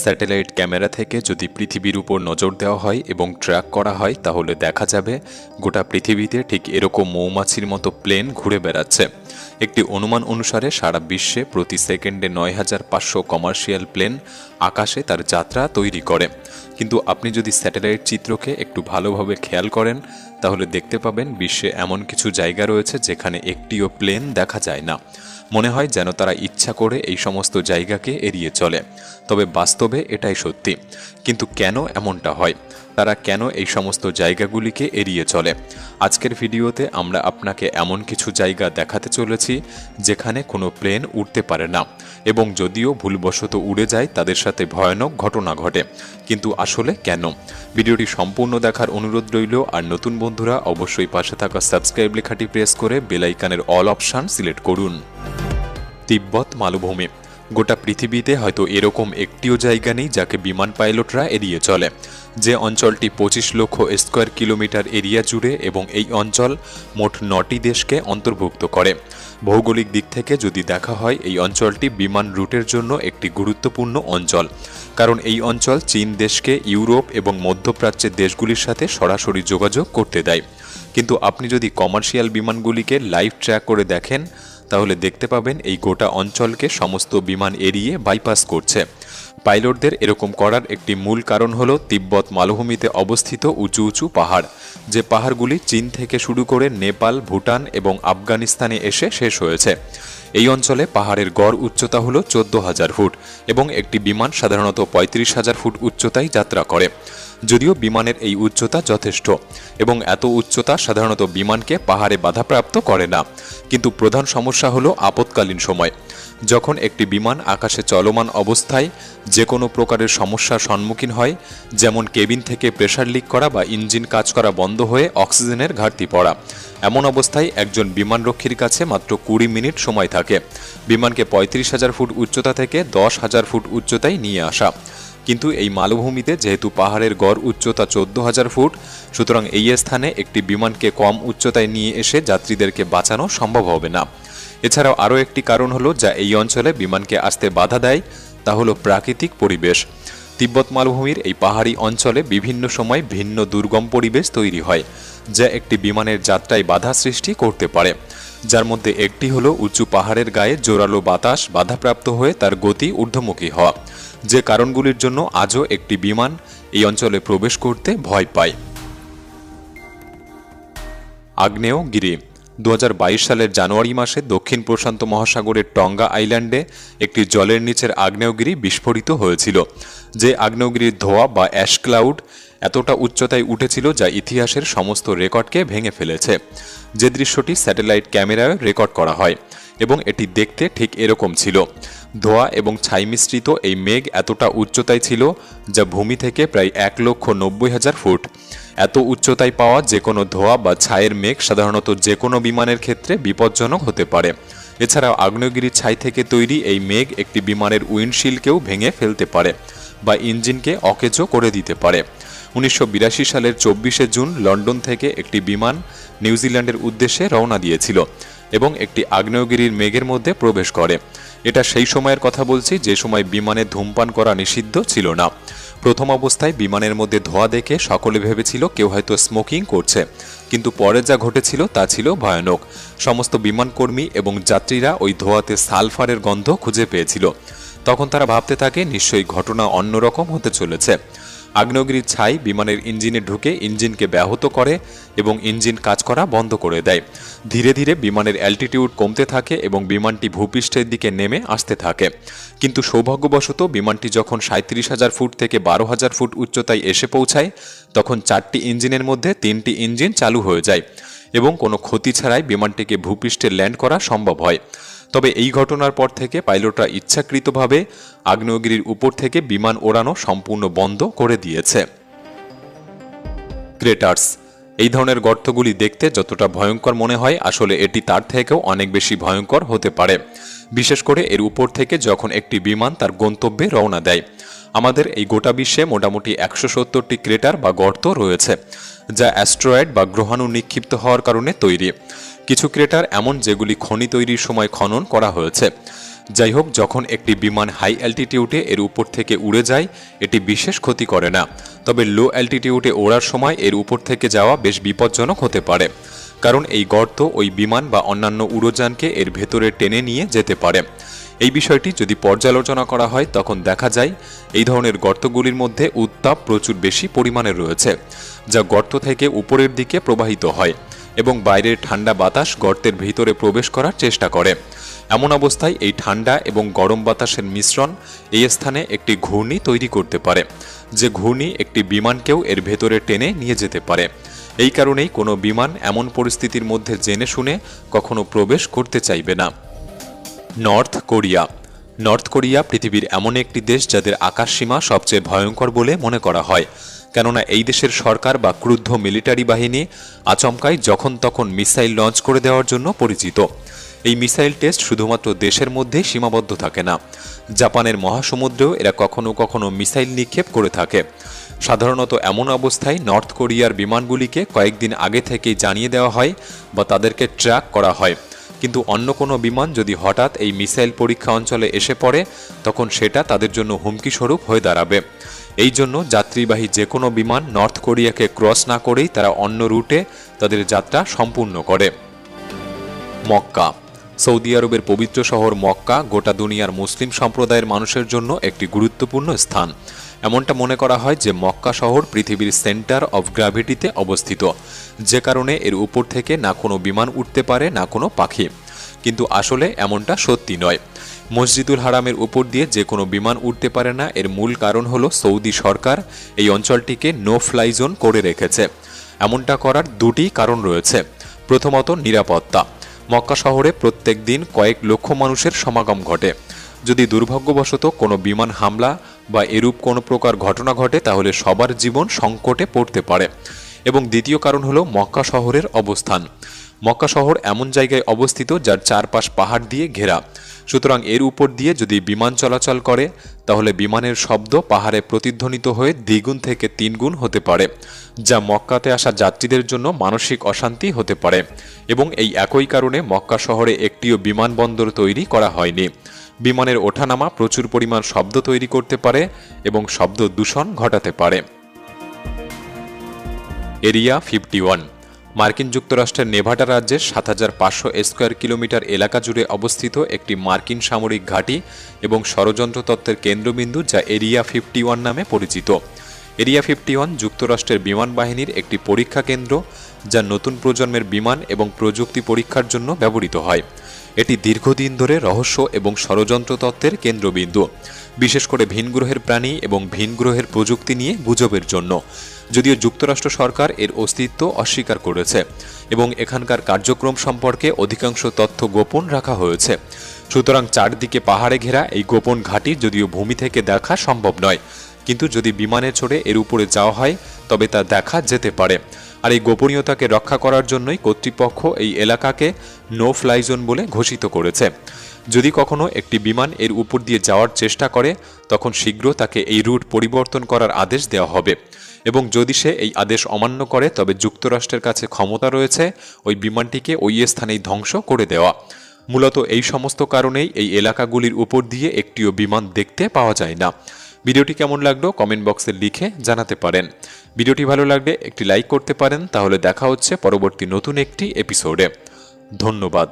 Satellite camera থেকে যদি পৃথিবীর উপর নজর দেওয়া হয় এবং ট্র্যাক করা হয় তাহলে দেখা যাবে গোটা পৃথিবীতে ঠিক এরকম মৌমাছির মতো প্লেন ঘুরে বেড়াচ্ছে। একটি অনুমান অনুসারে সারা বিশ্বে প্রতি সেকেন্ডে ৯,৫০০ কমার্শিয়াল প্লেন আকাশে তার যাত্রা তৈরি করে। কিন্তু আপনি যদি স্যাটেলাইট চিত্রকে একটু ভালোভাবে খেয়াল করেন তাহলে দেখতে পাবেন বিশ্বে এমন কিছু জায়গা রয়েছে যেখানে একটিও প্লেন দেখা যায় না। মনে হয় যেন তারা ইচ্ছা করে এই সমস্ত জায়গাকে এড়িয়ে চলে। তবে বাস্তবে এটাই সত্যি। কিন্তু কেন এমনটা হয়? তারা কেন এই সমস্ত জায়গাগুলিকে এড়িয়ে চলে? আজকের ভিডিওতে আমরা আপনাকে এমন কিছু জায়গা দেখাতে চলেছি যেখানে কোনো প্লেন উড়তে পারে না, এবং যদিও ভুলবশত উড়ে যায় তাদের সাথে ভয়ানক ঘটনা ঘটে। কিন্তু আসলে কেন? ভিডিওটি সম্পূর্ণ দেখার অনুরোধ রইল। আর নতুন বন্ধুরা অবশ্যই পাশে থাকা সাবস্ক্রাইব লেখাটি প্রেস করে বেল আইকনের অল অপশান সিলেক্ট করুন। তিব্বত মালভূমি। গোটা পৃথিবীতে হয়তো এরকম একটিও জায়গা নেই যাকে বিমান পাইলটরা এড়িয়ে চলে। যে অঞ্চলটি ২৫ লক্ষ স্কোয়ার কিলোমিটার এরিয়া জুড়ে, এবং এই অঞ্চল মোট ৯টি দেশকে অন্তর্ভুক্ত করে। ভৌগোলিক দিক থেকে যদি দেখা হয় এই অঞ্চলটি বিমান রুটের জন্য একটি গুরুত্বপূর্ণ অঞ্চল, কারণ এই অঞ্চল চীন দেশকে ইউরোপ এবং মধ্যপ্রাচ্যের দেশগুলির সাথে সরাসরি যোগাযোগ করতে দেয়। কিন্তু আপনি যদি কমার্শিয়াল বিমানগুলিকে লাইভ ট্র্যাক করে দেখেন তাহলে দেখতে পাবেন এই গোটা অঞ্চলকে সমস্ত বিমান এড়িয়ে বাইপাস করছে। পাইলটদের এরকম করার একটি মূল কারণ হল তিব্বত মালভূমিতে অবস্থিত উঁচু উঁচু পাহাড়, যে পাহাড়গুলি চীন থেকে শুরু করে নেপাল, ভুটান এবং আফগানিস্তানে এসে শেষ হয়েছে। এই অঞ্চলে পাহাড়ের গড় উচ্চতা হল ১৪,০০০ ফুট, এবং একটি বিমান সাধারণত ৩৫,০০০ ফুট উচ্চতায় যাত্রা করে। যদিও বিমানের এই উচ্চতা যথেষ্ট, এবং এত উচ্চতা সাধারণত বিমানকে পাহাড়ে বাধাপ্রাপ্ত করে না। কিন্তু প্রধান সমস্যা হলো আপৎকালীন সময়, যখন একটি বিমান আকাশে চলমান অবস্থায় যে কোনো প্রকারের সমস্যার সম্মুখীন হয়, যেমন কেবিন থেকে প্রেসার লিক করা বা ইঞ্জিন কাজ করা বন্ধ হয়ে অক্সিজেনের ঘাটতি পড়া। এমন অবস্থায় একজন বিমানরক্ষীর কাছে মাত্র ২০ মিনিট সময় থাকে বিমানকে ৩৫,০০০ ফুট উচ্চতা থেকে ১০,০০০ ফুট উচ্চতায় নিয়ে আসা। কিন্তু এই মালভূমিতে যেহেতু পাহাড়ের গড় উচ্চতা ১৪,০০০ ফুট, সুতরাং এই স্থানে একটি বিমানকে কম উচ্চতায় নিয়ে এসে যাত্রীদেরকে বাঁচানো সম্ভব হবে না। এছাড়াও আরও একটি কারণ হলো যা এই অঞ্চলে বিমানকে আসতে বাধা দেয়, তা হলো প্রাকৃতিক পরিবেশ। তিব্বত মালভূমির এই পাহাড়ি অঞ্চলে বিভিন্ন সময় ভিন্ন দুর্গম পরিবেশ তৈরি হয়, যা একটি বিমানের যাত্রায় বাধা সৃষ্টি করতে পারে। যার মধ্যে একটি হলো উঁচু পাহাড়ের গায়ে জোরালো বাতাস বাধাপ্রাপ্ত হয়ে তার গতি ঊর্ধ্বমুখী হওয়া, যে কারণগুলির জন্য আজও একটি বিমান এই অঞ্চলে প্রবেশ করতে ভয় পায়। আগ্নেয়গিরি। ২০২২ সালের জানুয়ারি মাসে দক্ষিণ প্রশান্ত মহাসাগরের টঙ্গা আইল্যান্ডে একটি জলের নিচের আগ্নেয়গিরি বিস্ফোরিত হয়েছিল। যে আগ্নেয়গিরির ধোঁয়া বা অ্যাশ ক্লাউড এতটা উচ্চতায় উঠেছিল যা ইতিহাসের সমস্ত রেকর্ডকে ভেঙে ফেলেছে। যে দৃশ্যটি স্যাটেলাইট ক্যামেরায় রেকর্ড করা হয়, এবং এটি দেখতে ঠিক এরকম ছিল। ধোঁয়া এবং ছাই মিশ্রিত এই মেঘ এতটা উচ্চতায় ছিল যা ভূমি থেকে প্রায় ১,৯০,০০০ ফুট। এত উচ্চতায় পাওয়া যে কোনো ধোঁয়া বা ছায়ের মেঘ সাধারণত যে কোনো বিমানের ক্ষেত্রে বিপজ্জনক হতে পারে। এছাড়াও আগ্নেয়গিরির ছাই থেকে তৈরি এই মেঘ একটি বিমানের উইন্ডশিল্ডকেও ভেঙে ফেলতে পারে বা ইঞ্জিনকে অকেজো করে দিতে পারে। ১৯৮২ সালের ২৪শে জুন লন্ডন থেকে একটি বিমান নিউজিল্যান্ডের উদ্দেশ্যে রওনা দিয়েছিল এবং একটি আগ্নেয়গিরির মেঘের মধ্যে প্রবেশ করে। এটা সেই সময়ের কথা বলছি যে সময় বিমানে ধূমপান করা নিষিদ্ধ ছিল না। প্রথম অবস্থায় বিমানের মধ্যে ধোঁয়া দেখে সকলে ভেবেছিল কেউ হয়তো স্মোকিং করছে, কিন্তু পরে যা ঘটেছিল তা ছিল ভয়ানক। সমস্ত বিমানকর্মী এবং যাত্রীরা ওই ধোঁয়াতে সালফারের গন্ধ খুঁজে পেয়েছিল। তখন তারা ভাবতে থাকে নিশ্চয়ই ঘটনা অন্যরকম হতে চলেছে। আগ্নেয়গিরির ছাই বিমানের ইঞ্জিনে ঢুকে ইঞ্জিনকে ব্যাহত করে এবং ইঞ্জিন কাজ করা বন্ধ করে দেয়। ধীরে ধীরে বিমানের অ্যালটিটিউড কমতে থাকে এবং বিমানটি ভূপৃষ্ঠের দিকে নেমে আসতে থাকে। কিন্তু সৌভাগ্যবশত বিমানটি যখন ৩৭,০০০ ফুট থেকে ১২,০০০ ফুট উচ্চতায় এসে পৌঁছায় তখন ৪টি ইঞ্জিনের মধ্যে ৩টি ইঞ্জিন চালু হয়ে যায় এবং কোনো ক্ষতি ছাড়াই বিমানটিকে ভূপৃষ্ঠে ল্যান্ড করা সম্ভব হয়। তবে এই ঘটনার পর থেকে পাইলটরা ইচ্ছাকৃতভাবে আগ্নেয়গিরির উপর থেকে বিমান ওড়ানো সম্পূর্ণ বন্ধ করে দিয়েছে। ক্রেটার্স। এই ধরনের গর্তগুলি দেখতে যতটা ভয়ঙ্কর মনে হয় আসলে এটি তার থেকেও অনেক বেশি ভয়ঙ্কর হতে পারে, বিশেষ করে এর উপর থেকে যখন একটি বিমান তার গন্তব্যে রওনা দেয়। আমাদের এই গোটা বিশ্বে মোটামুটি ১৭০টি ক্রেটার বা গর্ত রয়েছে, যা অ্যাস্ট্রয়েড বা গ্রহাণু নিক্ষিপ্ত হওয়ার কারণে তৈরি। কিছু ক্রেটার এমন যেগুলি খনি তৈরির সময় খনন করা হয়েছে। যাই হোক, যখন একটি বিমান হাই অ্যালটিটিউডে এর উপর থেকে উড়ে যায় এটি বিশেষ ক্ষতি করে না, তবে লো অ্যালটিটিউডে ওড়ার সময় এর উপর থেকে যাওয়া বেশ বিপজ্জনক হতে পারে, কারণ এই গর্ত ওই বিমান বা অন্যান্য উড়োযানকে এর ভেতরে টেনে নিয়ে যেতে পারে। এই বিষয়টি যদি পর্যালোচনা করা হয় তখন দেখা যায় এই ধরনের গর্তগুলির মধ্যে উত্তাপ প্রচুর বেশি পরিমাণে রয়েছে, যা গর্ত থেকে উপরের দিকে প্রবাহিত হয় এবং বাইরের ঠান্ডা বাতাস গর্তের ভিতরে প্রবেশ করার চেষ্টা করে। এমন অবস্থায় এই ঠান্ডা এবং গরম বাতাসের মিশ্রণ এই স্থানে একটি ঘূর্ণি তৈরি করতে পারে, যে ঘূর্ণি একটি বিমানকেও এর ভেতরে টেনে নিয়ে যেতে পারে। এই কারণেই কোনো বিমান এমন পরিস্থিতির মধ্যে জেনে শুনে কখনো প্রবেশ করতে চাইবে না। North Korea. নর্থ কোরিয়া পৃথিবীর এমন একটি দেশ যাদের আকাশসীমা সবচেয়ে ভয়ঙ্কর বলে মনে করা হয়, কেননা এই দেশের সরকার বা ক্রুদ্ধ মিলিটারি বাহিনী আচমকাই যখন তখন মিসাইল লঞ্চ করে দেওয়ার জন্য পরিচিত। এই মিসাইল টেস্ট শুধুমাত্র দেশের মধ্যেই সীমাবদ্ধ থাকে না, জাপানের মহাসমুদ্রেও এরা কখনো কখনো মিসাইল নিক্ষেপ করে থাকে। সাধারণত এমন অবস্থায় নর্থ কোরিয়ার বিমানগুলিকে কয়েকদিন আগে থেকেই জানিয়ে দেওয়া হয় বা তাদেরকে ট্র্যাক করা হয়, কিন্তু অন্য কোনো বিমান যদি হঠাৎ এই মিসাইল পরীক্ষা অঞ্চলে এসে পড়ে তখন সেটা তাদের জন্য হুমকি স্বরূপ হয়ে দাঁড়াবে। এই জন্য যাত্রীবাহী যে কোনো বিমান নর্থ কোরিয়াকে ক্রস না করেই তারা অন্য রুটে তাদের যাত্রা সম্পূর্ণ করে। মক্কা। সৌদি আরবের পবিত্র শহর মক্কা গোটা দুনিয়ার মুসলিম সম্প্রদায়ের মানুষের জন্য একটি গুরুত্বপূর্ণ স্থান। এমনটা মনে করা হয় যে মক্কা শহর পৃথিবীর সেন্টার অফ গ্র্যাভিটিতে অবস্থিত, যে কারণে এর উপর থেকে না কোনো বিমান উঠতে পারে না কোনো পাখি, কিন্তু আসলে এমনটা সত্যি নয়। মসজিদুল হারামের উপর দিয়ে যে কোনো বিমান উঠতে পারে না, এর মূল কারণ হলো সৌদি সরকার এই অঞ্চলটিকে নো ফ্লাই জোন করে রেখেছে। এমনটা করার দুটি কারণ রয়েছে। প্রথমত, নিরাপত্তা। মক্কা শহরে প্রত্যেক দিন কয়েক লক্ষ মানুষের সমাগম ঘটে। যদি দুর্ভাগ্যবশত কোনো বিমান হামলা বা এরূপ কোনো প্রকার ঘটনা ঘটে তাহলে সবার জীবন সংকটে পড়তে পারে। এবং দ্বিতীয় কারণ হলো মক্কা শহরের অবস্থান। মক্কা শহর এমন জায়গায় অবস্থিত যার চারপাশ পাহাড় দিয়ে ঘেরা, সুতরাং এর উপর দিয়ে যদি বিমান চলাচল করে তাহলে বিমানের শব্দ পাহাড়ে প্রতিধ্বনিত হয়ে দ্বিগুণ থেকে তিনগুণ হতে পারে, যা মক্কাতে আসা যাত্রীদের জন্য মানসিক অশান্তি হতে পারে। এবং এই একই কারণে মক্কা শহরে একটিও বিমানবন্দর তৈরি করা হয়নি। বিমানের ওঠানামা প্রচুর পরিমাণ শব্দ তৈরি করতে পারে এবং শব্দ দূষণ ঘটাতে পারে। এরিয়া 51। মার্কিন যুক্তরাষ্ট্রের নেভাডা রাজ্যের ৭৫০০ স্কয়ার কিলোমিটার এলাকা জুড়ে অবস্থিত একটি মার্কিন সামরিক ঘাঁটি এবং ষড়যন্ত্র তত্ত্বের কেন্দ্রবিন্দু, যা এরিয়া 51 নামে পরিচিত। এরিয়া 51 যুক্তরাষ্ট্রের বিমান বাহিনীর একটি পরীক্ষা কেন্দ্র, যা নতুন প্রজন্মের বিমান এবং প্রযুক্তি পরীক্ষার জন্য ব্যবহৃত হয়। এটি দীর্ঘদিন ধরে রহস্য এবং ষড়যন্ত্র তত্ত্বের কেন্দ্রবিন্দু, বিশেষ করে ভিনগ্রহের প্রাণী এবং ভিনগ্রহের প্রযুক্তি নিয়ে গুজবের জন্য। যদিও যুক্তরাষ্ট্র সরকার এর অস্তিত্ব অস্বীকার করেছে এবং এখানকার কার্যক্রম সম্পর্কে অধিকাংশ তথ্য গোপন রাখা হয়েছে। সুতরাং চারদিকে পাহাড়ে ঘেরা এই গোপন ঘাঁটি যদিও ভূমি থেকে দেখা সম্ভব নয়, কিন্তু যদি বিমানে চড়ে এর উপরে যাওয়া হয় তবে তা দেখা যেতে পারে। আর এই গোপনীয়তাকে রক্ষা করার জন্যই কর্তৃপক্ষ এই এলাকাকে নো ফ্লাই জোন বলে ঘোষিত করেছে। যদি কখনো একটি বিমান এর উপর দিয়ে যাওয়ার চেষ্টা করে তখন শীঘ্র তাকে এই রুট পরিবর্তন করার আদেশ দেওয়া হবে, এবং যদি সে এই আদেশ অমান্য করে তবে যুক্তরাষ্ট্রের কাছে ক্ষমতা রয়েছে ওই বিমানটিকে ওই স্থানেই ধ্বংস করে দেওয়া। মূলত এই সমস্ত কারণেই এই এলাকাগুলির উপর দিয়ে একটিও বিমান দেখতে পাওয়া যায় না। ভিডিওটি কেমন লাগলো কমেন্ট বক্সে লিখে জানাতে পারেন। ভিডিওটি ভালো লাগলে একটি লাইক করতে পারেন। তাহলে দেখা হচ্ছে পরবর্তী নতুন একটি এপিসোডে। ধন্যবাদ।